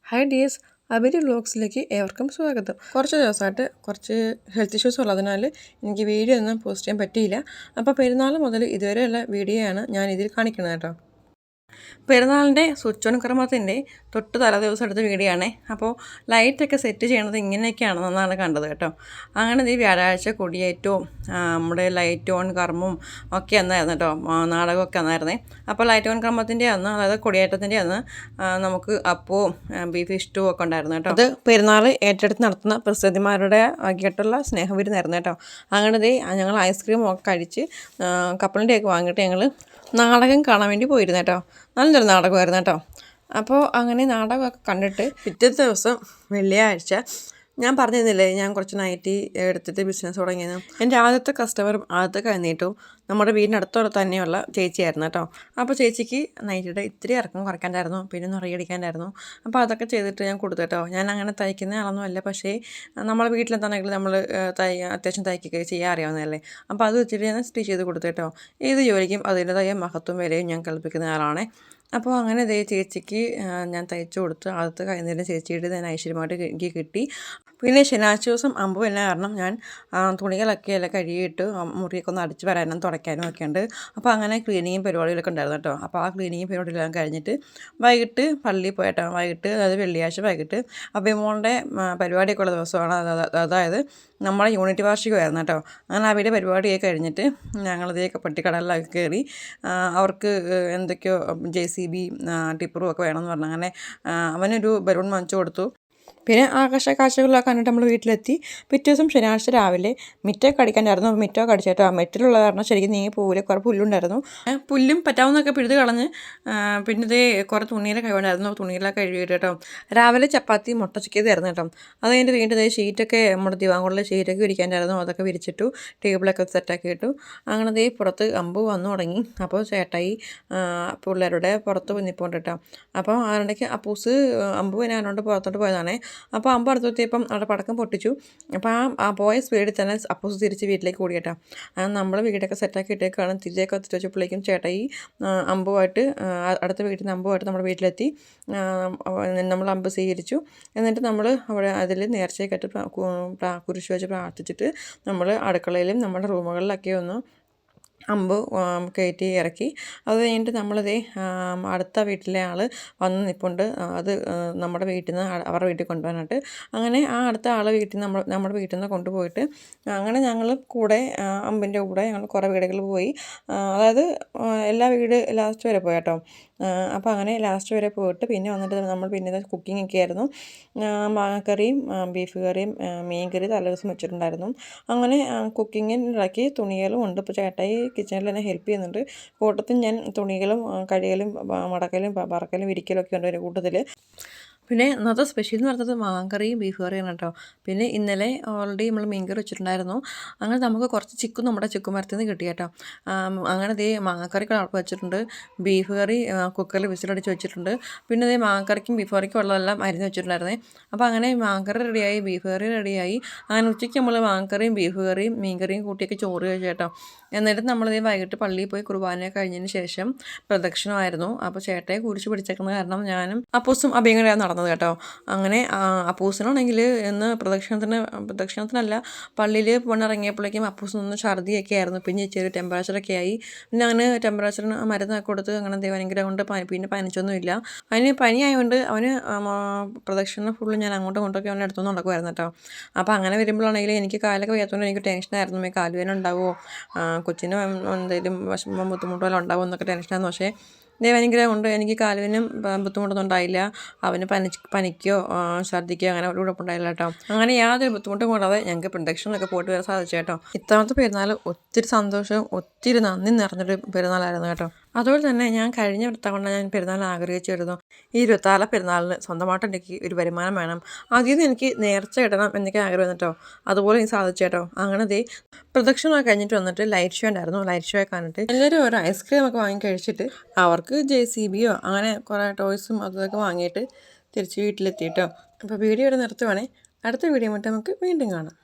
Hi dears, അബിരി വ്ലോഗ്സിലേക്ക് ഏവർക്കും സ്വാഗതം. കുറച്ച് ദിവസമായിട്ട് കുറച്ച് ഹെൽത്ത് ഇഷ്യൂസ് ഉള്ളതിനാൽ എനിക്ക് വീഡിയോ ഒന്നും പോസ്റ്റ് ചെയ്യാൻ പറ്റിയില്ല. അപ്പോൾ പെരുന്നാൾ മുതൽ ഇതുവരെയുള്ള വീഡിയോയാണ് ഞാൻ ഇതിൽ കാണിക്കുന്നത് കേട്ടോ. പെരുന്നാളിൻ്റെ സ്വിച്ച് ഓൺ ക്രമത്തിൻ്റെ തൊട്ട് തലേ ദിവസം എടുത്ത വീഡിയോ ആണേ. അപ്പോൾ ലൈറ്റൊക്കെ സെറ്റ് ചെയ്യണത് ഇങ്ങനെയൊക്കെയാണെന്നാണ് കണ്ടത് കേട്ടോ. അങ്ങനെ ഈ വ്യാഴാഴ്ച കൊടിയേറ്റവും നമ്മുടെ ലൈറ്റ് ഓൺ കർമ്മവും ഒക്കെ അന്നായിരുന്നു കേട്ടോ, നാടകമൊക്കെ അന്നായിരുന്നേ. അപ്പോൾ ലൈറ്റ് ഓൺ കർമ്മത്തിൻ്റെ അന്ന്, അതായത് കൊടിയേറ്റത്തിൻ്റെ അന്ന് നമുക്ക് അപ്പവും ബീഫ് ഇഷ്ടവും ഒക്കെ ഉണ്ടായിരുന്നു കേട്ടോ. അത് പെരുന്നാൾ ഏറ്റെടുത്ത് നടത്തുന്ന പ്രസിദ്ധിമാരുടെ ആയിട്ടുള്ള സ്നേഹവിരുന്നായിരുന്നു കേട്ടോ. അങ്ങനെ ഞങ്ങൾ ഐസ്ക്രീം ഒക്കെ കഴിച്ച് കപ്പലിൻ്റെയൊക്കെ വാങ്ങിയിട്ട് ഞങ്ങൾ നാടകം കാണാൻ വേണ്ടി പോയിരുന്നു കേട്ടോ. നല്ലൊരു നാടകമായിരുന്നു കേട്ടോ. അപ്പോൾ അങ്ങനെ നാടകമൊക്കെ കണ്ടിട്ട് പിറ്റേ ദിവസം വെള്ളിയാഴ്ച ഞാൻ പറഞ്ഞിരുന്നില്ലേ ഞാൻ കുറച്ച് നൈറ്റി എടുത്തിട്ട് ബിസിനസ് തുടങ്ങിയത്. എൻ്റെ ആദ്യത്തെ കസ്റ്റമറും ആദ്യത്തെ കഴിഞ്ഞിട്ടും നമ്മുടെ വീടിനടുത്തോടെ തന്നെയുള്ള ചേച്ചിയായിരുന്നു കേട്ടോ. അപ്പോൾ ചേച്ചിക്ക് നൈറ്റിയുടെ ഇത്തിരി ഇറക്കം കുറയ്ക്കാനായിരുന്നു, പിന്നെ നിറയടിക്കാനായിരുന്നു. അപ്പോൾ അതൊക്കെ ചെയ്തിട്ട് ഞാൻ കൊടുത്തു കേട്ടോ. ഞാൻ അങ്ങനെ തയ്ക്കുന്ന ആളൊന്നും അല്ല, പക്ഷേ നമ്മളെ വീട്ടിലെന്താണെങ്കിലും നമ്മൾ അത്യാവശ്യം തയ്ക്കുകയൊക്കെ ചെയ്യാൻ അറിയാവുന്നതല്ലേ. അപ്പോൾ അത് വെച്ചിട്ട് ഞാൻ സ്റ്റിച്ച് ചെയ്ത് കൊടുത്തു കേട്ടോ. ഏത് ജോലിക്കും അതിൻ്റെതായ മഹത്വം വിലയും ഞാൻ കൽപ്പിക്കുന്ന ആളാണ്. അപ്പോൾ അങ്ങനെ ചേച്ചിക്ക് ഞാൻ തയ്ച്ചു കൊടുത്ത് ആദ്യത്തെ കഴിഞ്ഞ ചേച്ചിയുടെ ഞാൻ ഐശ്വര്യമായിട്ട് എനിക്ക് കിട്ടി. പിന്നെ ശനിയാഴ്ച ദിവസം അമ്പ് എല്ലാം കാരണം ഞാൻ തുണികളൊക്കെ എല്ലാം കഴുകിയിട്ട് മുറിയൊക്കെ ഒന്ന് അടിച്ച് വരാനും തുടയ്ക്കാനും ഒക്കെ ഉണ്ട്. അപ്പോൾ അങ്ങനെ ക്ലീനിങ്ങും പരിപാടികളൊക്കെ ഉണ്ടായിരുന്നു കേട്ടോ. അപ്പോൾ ആ ക്ലീനിങ്ങും പരിപാടിയെല്ലാം കഴിഞ്ഞിട്ട് വൈകിട്ട് പള്ളിയിൽ പോയിട്ടോ. വൈകിട്ട് അതായത് വെള്ളിയാഴ്ച വൈകിട്ട് അഭിമോളുടെ പരിപാടിയൊക്കെ ഉള്ള ദിവസമാണ്. അതായത് നമ്മളെ യൂണിറ്റ് വാർഷികമായിരുന്നു കേട്ടോ. അങ്ങനെ അവരുടെ പരിപാടിയൊക്കെ കഴിഞ്ഞിട്ട് ഞങ്ങളിതേക്ക് പെട്ടിക്കടലിലൊക്കെ കയറി അവർക്ക് എന്തൊക്കെയോ JCB ടിപ്പറും ഒക്കെ വേണമെന്ന് പറഞ്ഞു. അങ്ങനെ അവനൊരു ബലൂൺ വാങ്ങിച്ചു കൊടുത്തു. പിന്നെ ആകാശ കാഴ്ചകളൊക്കെ കണ്ടിട്ട് നമ്മൾ വീട്ടിലെത്തി. പിറ്റേ ദിവസം ശനിയാഴ്ച രാവിലെ മിറ്റൊക്കെ അടിക്കാനായിരുന്നു. അപ്പോൾ മിറ്റൊക്കെ അടിച്ചിട്ടോ. മിറ്റിലുള്ള കാരണം ശരിക്കും നീങ്ങി പോവില്ല, കുറേ പുല്ലുണ്ടായിരുന്നു. പുല്ലും പറ്റാവുന്നതൊക്കെ പിഴുത് കളഞ്ഞ് പിന്നെ ഇതേ കുറേ തുണിയിലൊക്കെ കഴിവുണ്ടായിരുന്നു. തുണിയിലൊക്കെ കഴുകിയിട്ട് കേട്ടോ. രാവിലെ ചപ്പാത്തി മുട്ട ചിക്കിയതായിരുന്നു കേട്ടോ. അത് കഴിഞ്ഞിട്ട് വീണ്ടും ഇതേ ഷീറ്റൊക്കെ നമ്മുടെ ദിവാങ്കുളിലെ ഷീറ്റൊക്കെ വിരിക്കാനായിരുന്നു. അതൊക്കെ വിരിച്ചിട്ടു, ടേബിളൊക്കെ സെറ്റാക്കി ഇട്ടു. അങ്ങനെ ദേ പുറത്ത് അമ്പ് വന്നു തുടങ്ങി. അപ്പോൾ ചേട്ടായി പിള്ളേരുടെ പുറത്ത് നിൽപ്പുണ്ട് കേട്ടോ. അപ്പോൾ അതിനിടയ്ക്ക് അപ്പൂസ് അമ്പ് ഞാനോണ്ട് പുറത്തോട്ട് പോയതാണേ. അപ്പോൾ അമ്പ് അടുത്തെത്തിയപ്പം അവിടെ പടക്കം പൊട്ടിച്ചു. അപ്പോൾ ആ പോയ സ്പീഡിൽ തന്നെ അപ്പൂസ് തിരിച്ച് വീട്ടിലേക്ക് ഓടി കേട്ടോ. നമ്മൾ വീടൊക്കെ സെറ്റാക്കി ഇട്ടേക്കാണ്. തിരിച്ചേക്ക് എത്തിച്ച് വെച്ചപ്പോഴേക്കും ചേട്ടായി അമ്പുമായിട്ട് അടുത്ത വീട്ടിൽ നിന്ന് അമ്പുമായിട്ട് നമ്മുടെ വീട്ടിലെത്തി. നമ്മൾ അമ്പ് സ്വീകരിച്ചു. എന്നിട്ട് നമ്മൾ അവിടെ അതിൽ നേർച്ചയൊക്കെ കുരിശ് വെച്ച് പ്രാർത്ഥിച്ചിട്ട് നമ്മൾ അടുക്കളയിലും നമ്മുടെ റൂമുകളിലൊക്കെ ഒന്ന് അമ്പ് കയറ്റി ഇറക്കി. അത് കഴിഞ്ഞിട്ട് നമ്മളിതേ അടുത്ത വീട്ടിലെ ആൾ വന്ന് നിൽപ്പുണ്ട്. അത് നമ്മുടെ വീട്ടിൽ നിന്ന് അവരുടെ വീട്ടിൽ കൊണ്ടുപോകാനായിട്ട്. അങ്ങനെ ആ അടുത്ത ആൾ വീട്ടിൽ നിന്ന് നമ്മുടെ വീട്ടിൽ നിന്ന് കൊണ്ടുപോയിട്ട് അങ്ങനെ ഞങ്ങൾ കൂടെ അമ്പിൻ്റെ കൂടെ ഞങ്ങൾ കുറേ വീടുകളിൽ പോയി. അതായത് എല്ലാ വീട് ലാസ്റ്റ് വരെ പോയി കേട്ടോ. അപ്പോൾ അങ്ങനെ ലാസ്റ്റ് വരെ പോയിട്ട് പിന്നെ വന്നിട്ട് നമ്മൾ പിന്നെ കുക്കിംഗ് ഒക്കെ ആയിരുന്നു. മാങ്ങക്കറിയും ബീഫ് കറിയും മീൻ കറി തലേദിവസം വെച്ചിട്ടുണ്ടായിരുന്നു. അങ്ങനെ കുക്കിങ്ങിനിടയ്ക്ക് തുണികളും ഉണ്ട്. ഇപ്പോൾ ചേട്ടായി കിച്ചണിൽ എന്നെ ഹെൽപ്പ് ചെയ്യുന്നുണ്ട്. കൂട്ടത്തിൽ ഞാൻ തുണികളും കഴുകലും മടക്കലും പറക്കലും വിരിക്കലും ഒക്കെ ഉണ്ട് ഒരു കൂട്ടത്തിൽ. പിന്നെ ഇന്നത്തെ സ്പെഷ്യൽ എന്ന് പറയുന്നത് മാങ്ങക്കറിയും ബീഫ് കറിയാണ് കേട്ടോ. പിന്നെ ഇന്നലെ ഓൾറെഡി നമ്മൾ മീൻകറി വെച്ചിട്ടുണ്ടായിരുന്നു. അങ്ങനെ നമുക്ക് കുറച്ച് ചിക്കൻ നമ്മുടെ ചിക്കൻ മരത്തിൽ നിന്ന് കിട്ടി കേട്ടോ. അങ്ങനെ ദേ മാങ്ങക്കറി കുഴപ്പം വെച്ചിട്ടുണ്ട്. ബീഫ് കറി കുക്കറിൽ വിസിലടിച്ച് വെച്ചിട്ടുണ്ട്. പിന്നെ ദേ മാങ്ങക്കറിക്കും ബീഫ് കറിക്കും ഉള്ളതെല്ലാം അരിഞ്ഞ് വെച്ചിട്ടുണ്ടായിരുന്നേ. അപ്പോൾ അങ്ങനെ മാങ്ങക്കറി റെഡിയായി, ബീഫ് കറി റെഡിയായി. അങ്ങനെ ഉച്ചയ്ക്ക് നമ്മൾ മാങ്ങക്കറിയും ബീഫ് കറിയും മീൻ കറിയും കൂട്ടിയൊക്കെ ചോറ് കഴിച്ചു കേട്ടോ. എന്നിട്ട് നമ്മളിതേ വൈകിട്ട് പള്ളിയിൽ പോയി കുർബാന കഴിഞ്ഞതിന് ശേഷം പ്രദക്ഷിണമായിരുന്നു. അപ്പോൾ ചേട്ടയെ കുരിശ് പിടിച്ചേക്കുന്ന കാരണം ഞാനും അപ്പൂസും അഭിയങ്ങനെയാണ് നടന്നത് കേട്ടോ. അങ്ങനെ അപ്പൂസിനാണെങ്കിൽ ഇന്ന് പ്രദക്ഷിണത്തിനല്ല പള്ളിയിൽ പോണിറങ്ങിയപ്പോഴേക്കും അപ്പൂസിനൊന്ന് ഛർദിയൊക്കെ ആയിരുന്നു. പിന്നെ ചെറിയ ടെമ്പറേച്ചറൊക്കെ ആയി. പിന്നെ അങ്ങനെ ടെമ്പറേച്ചറിന് മരുന്നൊക്കെ കൊടുത്ത് അങ്ങനെ ഭയങ്കര കൊണ്ട് പിന്നെ പനിച്ചൊന്നുമില്ല. അതിന് പനി ആയതുകൊണ്ട് അവന് പ്രദക്ഷിണം ഫുള്ള് ഞാൻ അങ്ങോട്ടും ഇങ്ങോട്ടൊക്കെ അവൻ്റെ അടുത്തൊന്നും നടക്കുമായിരുന്നു കേട്ടോ. അപ്പോൾ അങ്ങനെ വരുമ്പോഴാണെങ്കിൽ എനിക്ക് കാലൊക്കെ വയ്യാത്തതുകൊണ്ട് എനിക്ക് ടെൻഷനായിരുന്നു. കാലുവേദന ഉണ്ടാവുമോ, കൊച്ചിന് എന്തെങ്കിലും വിഷമം ബുദ്ധിമുട്ടുകളോ ഉണ്ടാവും എന്നൊക്കെ ടെൻഷനായിരുന്നു. പക്ഷേ ഭയങ്കര കൊണ്ട് എനിക്ക് കാലുവിനും ബുദ്ധിമുട്ടൊന്നും ഉണ്ടായില്ല. അവന് പനിക്കോ ഛർദ്ദിക്കോ അങ്ങനെ ഒരു കുഴപ്പമുണ്ടായില്ല കേട്ടോ. അങ്ങനെ യാതൊരു ബുദ്ധിമുട്ടും കൂടാതെ ഞങ്ങൾക്ക് പ്രദക്ഷിണമൊക്കെ പോയിട്ട് വരാൻ സാധിച്ചു കേട്ടോ. ഇത്തവണത്തെ പെരുന്നാൾ ഒത്തിരി സന്തോഷവും ഒത്തിരി നന്ദി നിറഞ്ഞൊരു പെരുന്നാളായിരുന്നു കേട്ടോ. അതുപോലെ തന്നെ ഞാൻ കഴിഞ്ഞ തവണ ഞാൻ പെരുന്നാൾ ആഗ്രഹിച്ചിരുന്നു, ഈ 26 പെരുന്നാളിന് സ്വന്തമായിട്ട് എനിക്ക് ഒരു വരുമാനം വേണം, അതിൽ നിന്ന് എനിക്ക് നേർച്ച ഇടണം എന്നൊക്കെ ആഗ്രഹം കേട്ടോ. അതുപോലെ എനിക്ക് സാധിച്ചു കേട്ടോ. അങ്ങനെ പ്രദക്ഷിണമൊക്കെ കഴിഞ്ഞിട്ട് വന്നിട്ട് ലൈറ്റ് ഷോ ഉണ്ടായിരുന്നു. ലൈറ്റ് ഷോ കാണിട്ട് എല്ലാവരും ഒരു ഐസ്ക്രീമൊക്കെ വാങ്ങി കഴിച്ചിട്ട് അവർക്ക് JCBയോ അങ്ങനെ കുറേ ടോയ്സും അതൊക്കെ വാങ്ങിയിട്ട് തിരിച്ച് വീട്ടിലെത്തിയിട്ടോ. അപ്പോൾ വീഡിയോ ഇവിടെ നിർത്തുവാണേ. അടുത്ത വീഡിയോ മറ്റും നമുക്ക് വീണ്ടും കാണാം.